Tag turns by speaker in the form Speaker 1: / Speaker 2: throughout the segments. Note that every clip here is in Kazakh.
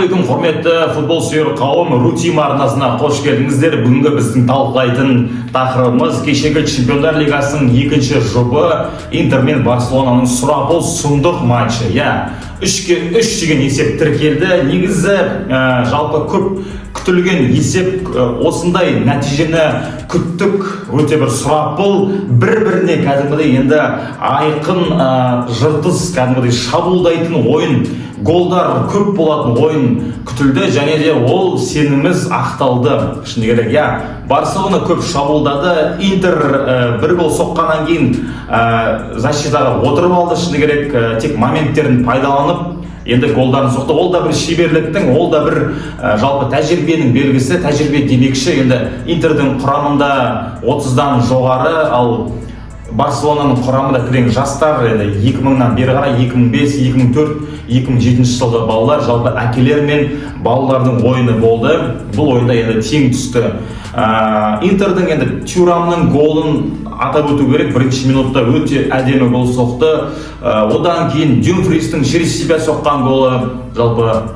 Speaker 1: Ассалаумағалейкум, құрметті футбол сүйер қауым, Рутима арнасына қош келдіңіздер. Бүгінгі біздің талқылайтын тақырыбымыз кешегі Чемпиондар Лигасының екінші жұбы Интер мен Барселонаның сұрапыл сұмдық матчы. 3-3 деген есеп тіркелді. Негізі жалпы көп күтілген есеп, осындай нәтижені күттік. Өте бір сұрапыл, бір-біріне кәдімгідей енді айқын жыртыс, кәдімгідей шабуылдайтын ойын, голдар көп болатын ойын күтілді, және де ол сеніміміз ақталды. Шыны керек, Барселона көп шабуылдады, Интер бір гол соққаннан кейін защитаға отырып алды. Шыны керек, тек моменттерін пайдаланып енді голдарын соқты. Ол да бір шеберліктің, ол да бір жалпы тәжірибенің белгісі. Тәжірибе демекші, енді Интердің құрамында 30-дан жоғары, ал Барселонаның құрамында кірген жастар 2000-нан бері қарай 2005, 2004, 2007 жылғы балалар, жалпы әкелер мен балалардың ойыны болды. Бұл ойында енді тең түсті. Интердің енді Тюрамның голын атап өту керек. Бірінші минутта өте әдемі гол соқты. Одан кейін Дюмфристің через себя соққан голы. Жалпы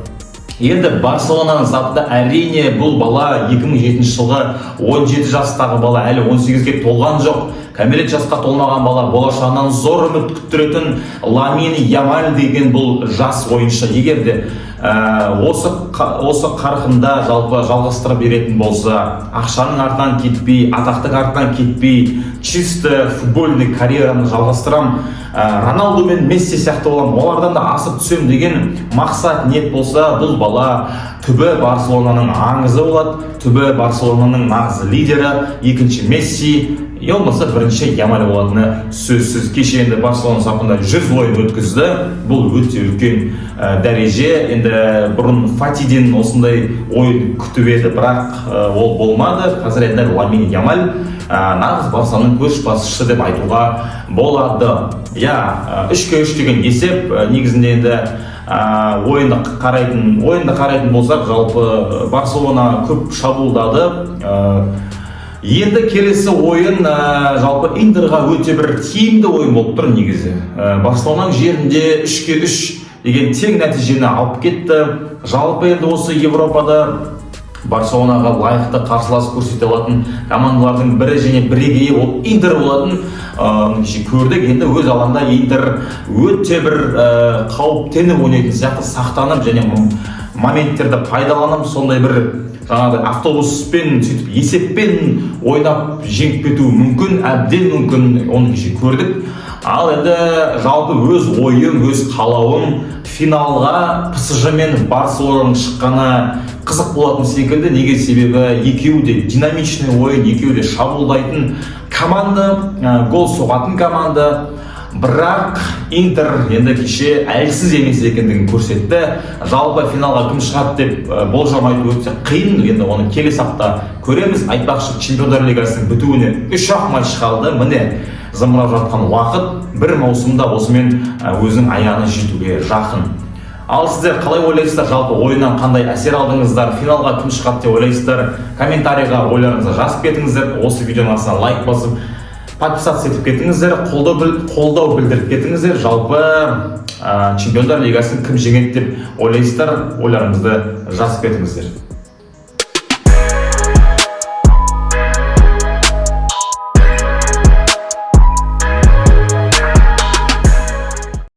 Speaker 1: енді Барселонаның сапында әрине бұл бала 2007 жылғы 17 жастағы бала, әлі 18-ге толған жоқ. Кәмелет жасқа толмаған бала, болашағынан зор үміт күттіретін Ламин Ямаль деген бұл жас ойыншы. Егер де осы қарқында жалпы жалғастыра беретін болса, ақшаның артынан кетпей, атақтың артынан кетпей, чисто футбольный карьераны жалғастырам, Роналду мен Месси сияқты болам, олардан да асып түсем деген мақсат ниет болса, бұл бала түбі Барселонаның аңызы болады, түбі Барселонаның нағыз лидері, екінші Месси, болмаса бірінші Ямаль болатыны сөзсіз. Кеше енді Барселона сапында 100 ойын өткізді. Бұл өте үлкен дәреже. Енді бұрын Фатиден осындай ойын күтіп еді, бірақ ол болмады. Қазір енді Ламин Ямаль нағыз Барселонаның көшбасшысы деп айтуға болады. 3-3 деген есеп. Негізінде енді ойынды қарайтын болсақ, жалпы Барселона көп шабуылдады. Енді келесі ойын жалпы Интерға өте бір тиімді ойын болып тұр негізі. Барселонаның жерінде 3-3 деген тең нәтижені алып кетті. Жалпы енді осы Европада Барселонаға лайықты қарсылас көрсете алатын командалардың бірі және бірегейі ол Интер болатын. Көрдік, енді өз алаңда Интер өте бір қауіптеніп ойнайтын сияқты, сақтанып және моменттерді пайдаланып, сондай бір автобуспен, есеппен ойнап жеңіп кету мүмкін, әбден мүмкін, оны кеше көрдік. Ал енді жалпы өз ойым, өз қалауым финалға ПСЖ мен Барселонаның шыққаны қызық болатын секілді. Неге? Себебі екеуі де динамичный ойын, екеуі де шабуылдайтын команда, гол соғатын команда. Бірақ Интер енді кеше әлсіз емес екендігін көрсетті. Жалпы финалға кім шығады деп болжамайды өтсе қиын. Енді оны келесі апта көреміз. Айтпақшы, Чемпиондар Лигасының бітуіне 3-ақ матч қалды. Міне зымырап жатқан уақыт бір маусымда осымен өзінің аяғына жетуге жақын. Ал сіздер қалай ойлайсыздар? Жалпы ойыннан қандай әсер алдыңыздар? Финалға кім шығады деп ойлайсыздар? Комментарийға ойларыңызды жазып кетіңіздер. Осы видеоның астына лайк басып, подписаться етіп кетіңіздер, қолдау білдіріп кетіңіздер. Жалпы Чемпиондар Лигасын кім жеңеді деп ойлайсыздар? Ойларыңызды жазып кетіңіздер.